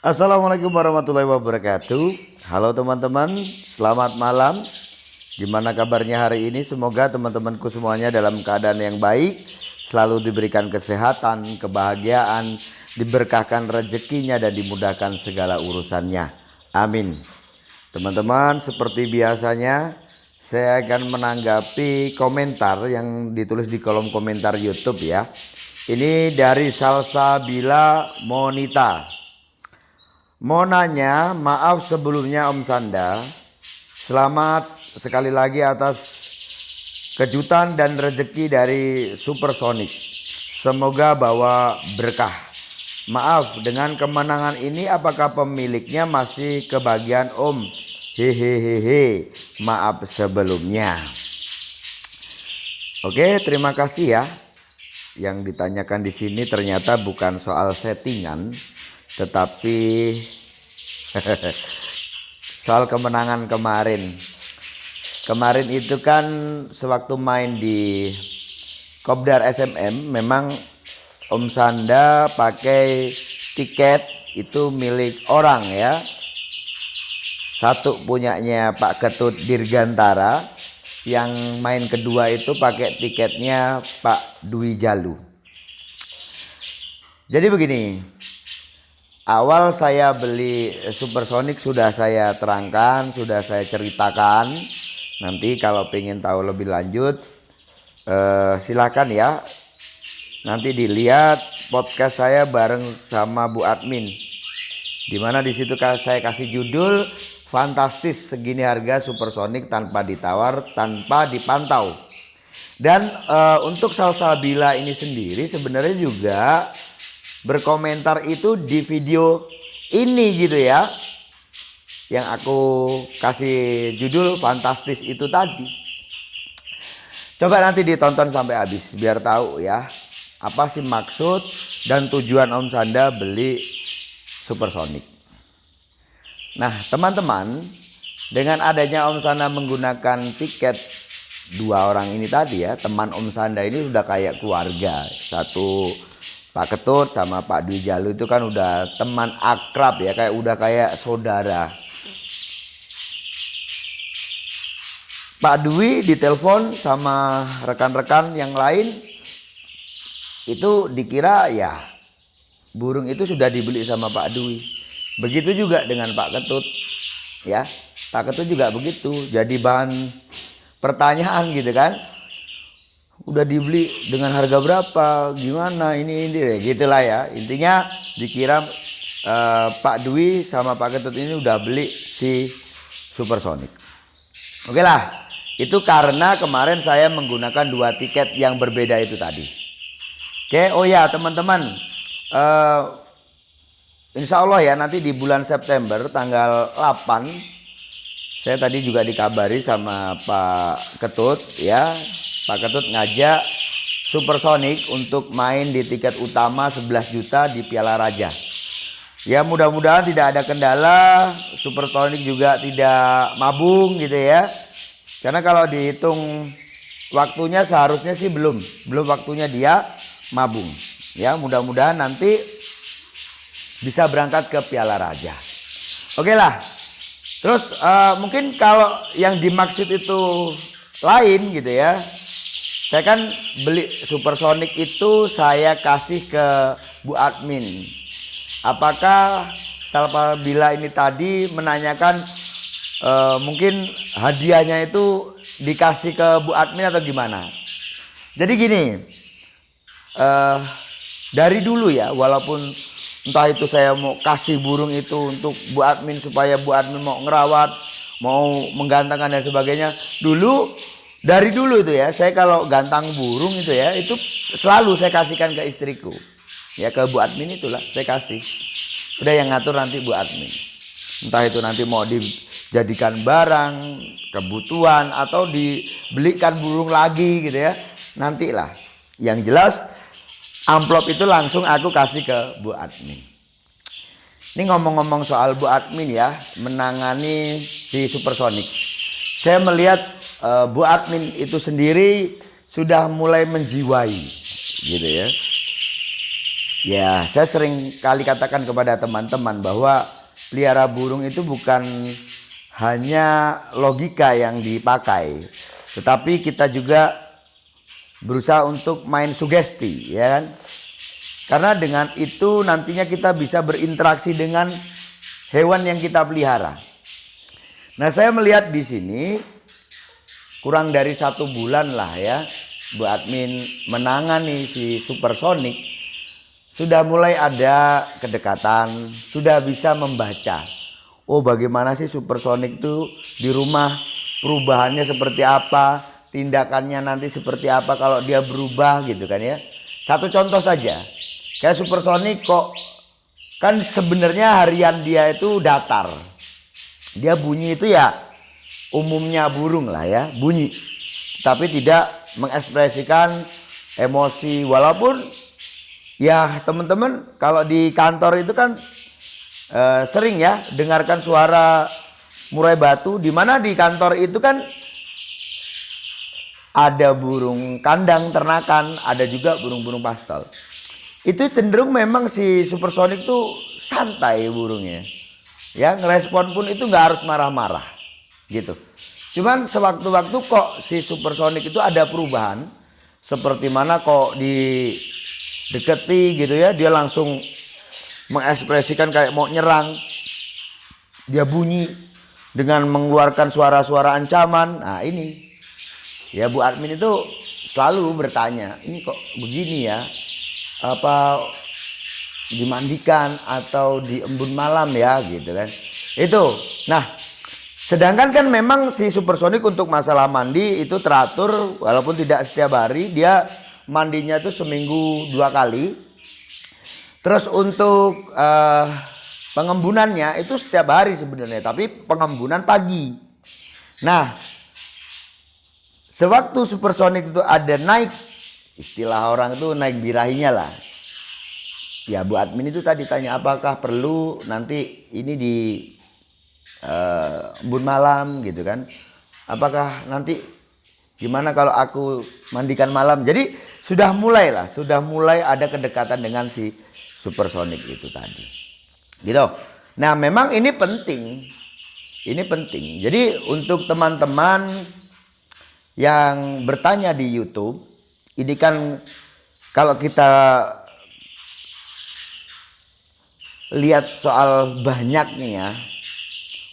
Assalamualaikum warahmatullahi wabarakatuh. Halo teman-teman, selamat malam. Gimana kabarnya hari ini? Semoga teman-temanku semuanya dalam keadaan yang baik, selalu diberikan kesehatan, kebahagiaan, diberkahkan rezekinya dan dimudahkan segala urusannya. Amin. Teman-teman, seperti biasanya saya akan menanggapi komentar yang ditulis di kolom komentar YouTube ya. Ini dari Salsabila Monita. Mau nanya, maaf sebelumnya Om Sanda. Selamat sekali lagi atas kejutan dan rezeki dari Supersonic. Semoga bawa berkah. Maaf, dengan kemenangan ini apakah pemiliknya masih kebagian Om? Hehehehe. Maaf sebelumnya. Oke, terima kasih ya. Yang ditanyakan di sini ternyata bukan soal settingan, tetapi soal kemenangan kemarin. Kemarin itu kan sewaktu main di Kopdar SMM, memang Om Sanda pakai tiket itu milik orang ya. Satu punyanya Pak Ketut Dirgantara, yang main kedua itu pakai tiketnya Pak Dwi Jalu. Jadi begini, awal saya beli Supersonic sudah saya terangkan, sudah saya ceritakan. Nanti kalau pengen tahu lebih lanjut silakan ya. Nanti dilihat podcast saya bareng sama Bu Admin. Dimana disitu saya kasih judul fantastis segini harga Supersonic tanpa ditawar, tanpa dipantau. Dan untuk Salsabila ini sendiri sebenarnya juga berkomentar itu di video ini gitu ya, yang aku kasih judul fantastis itu tadi. Coba nanti ditonton sampai habis biar tahu ya apa sih maksud dan tujuan Om Sanda beli Supersonic. Nah teman-teman, dengan adanya Om Sanda menggunakan tiket dua orang ini tadi ya, teman Om Sanda ini sudah kayak keluarga. Satu Pak Ketut sama Pak Dwi Jalu itu kan udah teman akrab ya, kayak saudara. Pak Dwi ditelepon sama rekan-rekan yang lain, itu dikira ya burung itu sudah dibeli sama Pak Dwi. Begitu juga dengan Pak Ketut ya, Pak Ketut juga begitu. Jadi bahan pertanyaan gitu kan. Udah dibeli dengan harga berapa, gimana ini gitulah ya. Intinya dikira Pak Dwi sama Pak Ketut ini udah beli si Supersonic. Oke lah, itu karena kemarin saya menggunakan dua tiket yang berbeda itu tadi. Oke, oh ya teman-teman, insya Allah ya nanti di bulan September tanggal 8 saya tadi juga dikabari sama Pak Ketut ya. Pak Ketut ngajak Supersonic untuk main di tiket utama 11 juta di Piala Raja. Ya mudah-mudahan tidak ada kendala, Supersonic juga tidak mabung gitu ya. Karena kalau dihitung waktunya seharusnya sih belum waktunya dia mabung. Ya mudah-mudahan nanti bisa berangkat ke Piala Raja. Oke lah. Terus mungkin kalau yang dimaksud itu lain gitu ya. Saya kan beli Supersonic itu saya kasih ke Bu Admin. Apakah Salsabila ini tadi menanyakan mungkin hadiahnya itu dikasih ke Bu Admin atau gimana? Jadi gini, dari dulu ya, walaupun entah itu saya mau kasih burung itu untuk Bu Admin supaya Bu Admin mau ngerawat, mau menggantangkan dan sebagainya. Dari dulu itu ya, saya kalau gantang burung itu ya, itu selalu saya kasihkan ke istriku. Ya ke Bu Admin itulah saya kasih. Udah yang ngatur nanti Bu Admin. Entah itu nanti mau dijadikan barang, kebutuhan, atau dibelikan burung lagi gitu ya. Nantilah. Yang jelas amplop itu langsung aku kasih ke Bu Admin. Ini ngomong-ngomong soal Bu Admin ya, menangani si Supersonic. Saya melihat Bu Admin itu sendiri sudah mulai menjiwai gitu ya. Ya, saya sering kali katakan kepada teman-teman bahwa pelihara burung itu bukan hanya logika yang dipakai, tetapi kita juga berusaha untuk main sugesti, ya kan? Karena dengan itu nantinya kita bisa berinteraksi dengan hewan yang kita pelihara. Nah, saya melihat di sini kurang dari 1 bulan lah ya, Bu Admin menangani si Supersonic, sudah mulai ada kedekatan, sudah bisa membaca. Oh, bagaimana sih Supersonic itu di rumah, perubahannya seperti apa, tindakannya nanti seperti apa kalau dia berubah gitu kan ya. Satu contoh saja, kayak Supersonic kok kan sebenarnya harian dia itu datar. Dia bunyi itu ya umumnya burung lah ya, bunyi. Tapi tidak mengekspresikan emosi, walaupun ya teman-teman kalau di kantor itu kan sering ya dengarkan suara murai batu, di mana di kantor itu kan ada burung kandang ternakan, ada juga burung-burung pastel. Itu cenderung memang si Supersonic tuh santai burungnya. Ya, ngerespon pun itu nggak harus marah-marah gitu. Cuman sewaktu-waktu kok si Supersonic itu ada perubahan, seperti mana kok dideketi gitu ya, dia langsung mengekspresikan kayak mau nyerang. Dia bunyi dengan mengeluarkan suara-suara ancaman. Nah, ini ya Bu Admin itu selalu bertanya, ini kok begini ya, apa dimandikan atau diembun malam ya gitu kan. Itu. Nah, sedangkan kan memang si Supersonic untuk masalah mandi itu teratur, walaupun tidak setiap hari, dia mandinya itu seminggu 2 kali. Terus untuk pengembunannya itu setiap hari sebenarnya, tapi pengembunan pagi. Nah, sewaktu Supersonic itu ada naik, istilah orang itu naik birahinya lah. Ya, Bu Admin itu tadi tanya apakah perlu nanti ini di embun malam gitu kan. Apakah nanti gimana kalau aku mandikan malam. Jadi sudah mulai ada kedekatan dengan si Supersonic itu tadi. Gitu. Nah, memang ini penting. Ini penting. Jadi untuk teman-teman yang bertanya di YouTube, ini kan kalau kita lihat soal banyak nih ya,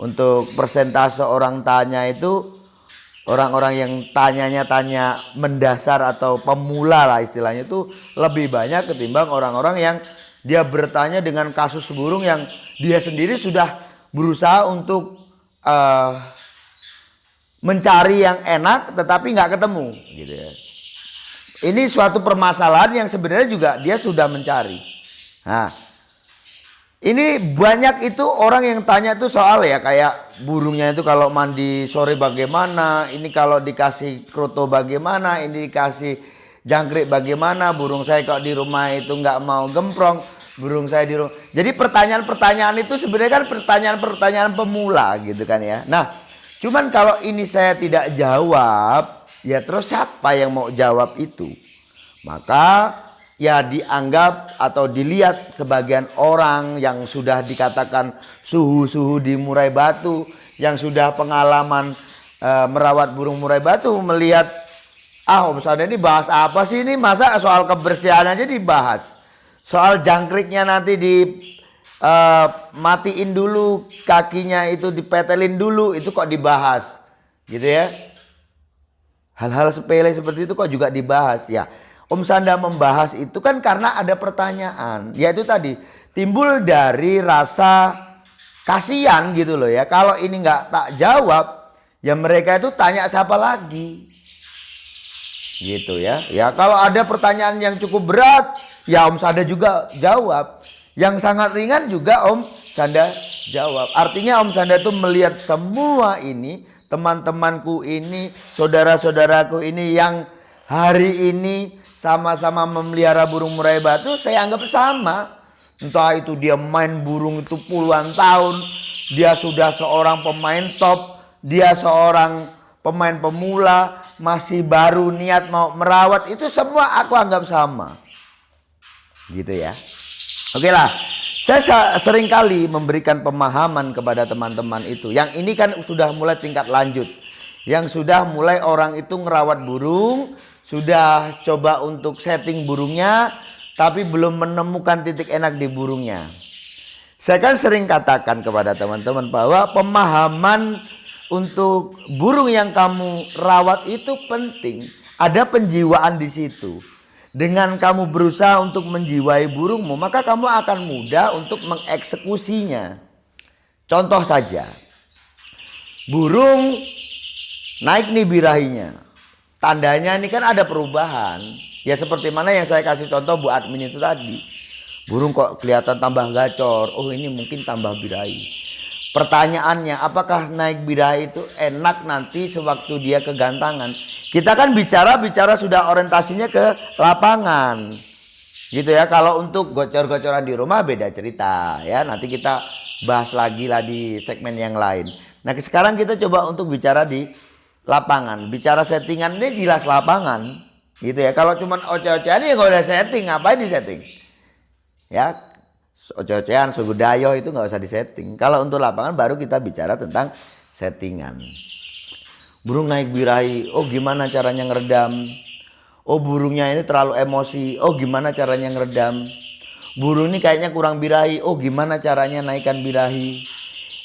untuk persentase orang tanya itu, orang-orang yang tanya mendasar atau pemula lah istilahnya, itu lebih banyak ketimbang orang-orang yang dia bertanya dengan kasus burung yang dia sendiri sudah berusaha untuk mencari yang enak tetapi nggak ketemu gitu ya. Ini suatu permasalahan yang sebenarnya juga dia sudah mencari. Nah, ini banyak itu orang yang tanya tuh soal ya kayak burungnya itu kalau mandi sore bagaimana, ini kalau dikasih kroto bagaimana, ini dikasih jangkrik bagaimana, burung saya kok di rumah itu nggak mau gemprong, burung saya di rumah. Jadi pertanyaan-pertanyaan itu sebenarnya kan pertanyaan-pertanyaan pemula gitu kan ya. Nah, cuman kalau ini saya tidak jawab, ya terus siapa yang mau jawab itu? Maka ya dianggap atau dilihat sebagian orang yang sudah dikatakan suhu-suhu di murai batu, yang sudah pengalaman merawat burung murai batu, melihat Om Sanda ini bahas apa sih ini, masa soal kebersihan aja dibahas, soal jangkriknya nanti matiin dulu, kakinya itu dipetelin dulu, itu kok dibahas gitu ya. Hal-hal sepele seperti itu kok juga dibahas ya. Om Sanda membahas itu kan karena ada pertanyaan, yaitu tadi timbul dari rasa kasihan gitu loh ya. Kalau ini nggak tak jawab, ya mereka itu tanya siapa lagi, gitu ya. Ya kalau ada pertanyaan yang cukup berat, ya Om Sanda juga jawab. Yang sangat ringan juga Om Sanda jawab. Artinya Om Sanda itu melihat semua ini, teman-temanku ini, saudara-saudaraku ini yang hari ini sama-sama memelihara burung murai batu, saya anggap sama. Entah itu dia main burung itu puluhan tahun, dia sudah seorang pemain top, dia seorang pemain pemula, masih baru niat mau merawat, itu semua aku anggap sama. Gitu ya. Oke lah. Saya sering kali memberikan pemahaman kepada teman-teman itu. Yang ini kan sudah mulai tingkat lanjut. Yang sudah mulai orang itu ngerawat burung, sudah coba untuk setting burungnya, tapi belum menemukan titik enak di burungnya. Saya kan sering katakan kepada teman-teman bahwa pemahaman untuk burung yang kamu rawat itu penting. Ada penjiwaan di situ. Dengan kamu berusaha untuk menjiwai burungmu, maka kamu akan mudah untuk mengeksekusinya. Contoh saja, burung naik nih birahinya. Tandanya ini kan ada perubahan. Ya seperti mana yang saya kasih contoh Bu Admin itu tadi. Burung kok kelihatan tambah gacor. Oh ini mungkin tambah birahi. Pertanyaannya, apakah naik birahi itu enak nanti sewaktu dia kegantangan? Kita kan bicara sudah orientasinya ke lapangan. Gitu ya. Kalau untuk gocor-gocoran di rumah beda cerita ya. Nanti kita bahas lagi lah di segmen yang lain. Nah, sekarang kita coba untuk bicara di lapangan. Bicara settingan ini jelas lapangan. Gitu ya. Kalau cuma oce-ocean ya nggak ada setting, ngapain di setting? Ya, oce-ocean, sugu dayo itu nggak usah disetting. Kalau untuk lapangan baru kita bicara tentang settingan. Burung naik birahi, oh gimana caranya ngeredam? Oh burungnya ini terlalu emosi, oh gimana caranya ngeredam? Burung ini kayaknya kurang birahi, oh gimana caranya naikkan birahi?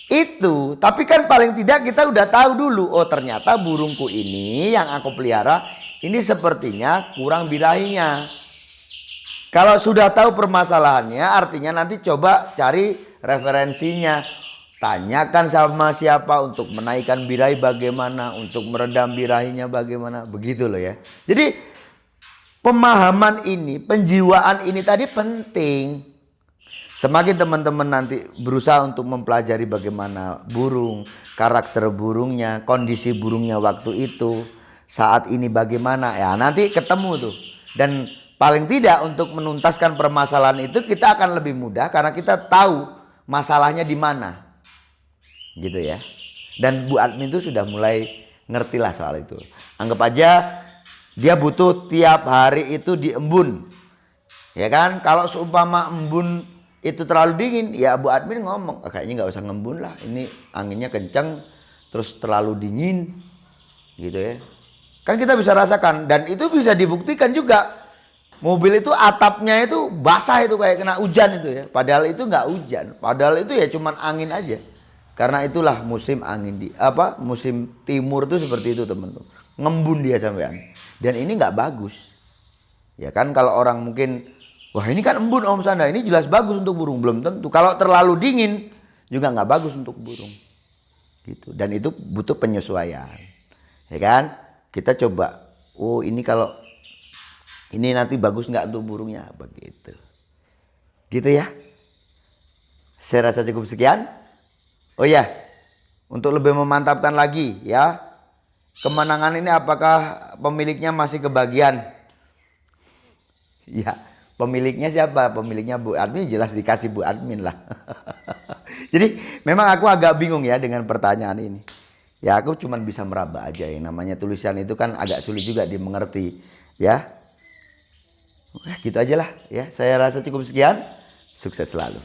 Itu, tapi kan paling tidak kita udah tahu dulu, oh ternyata burungku ini yang aku pelihara ini sepertinya kurang birahinya. Kalau sudah tahu permasalahannya, artinya nanti coba cari referensinya. Tanyakan sama siapa untuk menaikkan birahi bagaimana, untuk meredam birahinya bagaimana, begitu loh ya. Jadi pemahaman ini, penjiwaan ini tadi penting. Semakin teman-teman nanti berusaha untuk mempelajari bagaimana burung, karakter burungnya, kondisi burungnya waktu itu, saat ini bagaimana, ya nanti ketemu tuh. Dan paling tidak untuk menuntaskan permasalahan itu kita akan lebih mudah karena kita tahu masalahnya di mana. Gitu ya. Dan Bu Admin itu sudah mulai ngerti lah soal itu. Anggap aja dia butuh tiap hari itu diembun. Ya kan? Kalau seumpama embun itu terlalu dingin, ya Bu Admin ngomong, kayaknya nggak usah ngembun lah. Ini anginnya kencang, terus terlalu dingin. Gitu ya. Kan kita bisa rasakan dan itu bisa dibuktikan juga. Mobil itu atapnya itu basah itu kayak kena hujan itu ya. Padahal itu nggak hujan. Padahal itu ya cuman angin aja. Karena itulah musim angin musim timur itu seperti itu teman-teman. Ngembun dia sampean. Dan ini nggak bagus. Ya kan kalau orang mungkin wah ini kan embun Om Sanda, ini jelas bagus untuk burung, belum tentu. Kalau terlalu dingin juga nggak bagus untuk burung. Gitu. Dan itu butuh penyesuaian. Ya kan? Kita coba. Oh ini kalau ini nanti bagus nggak untuk burungnya begitu. Gitu ya. Saya rasa cukup sekian. Oh ya, untuk lebih memantapkan lagi ya, kemenangan ini apakah pemiliknya masih kebagian? Ya, pemiliknya siapa? Pemiliknya Bu Admin, jelas dikasih Bu Admin lah. Jadi memang aku agak bingung ya dengan pertanyaan ini. Ya aku cuma bisa meraba aja ya, namanya tulisan itu kan agak sulit juga dimengerti ya. Gitu aja lah ya, saya rasa cukup sekian, sukses selalu.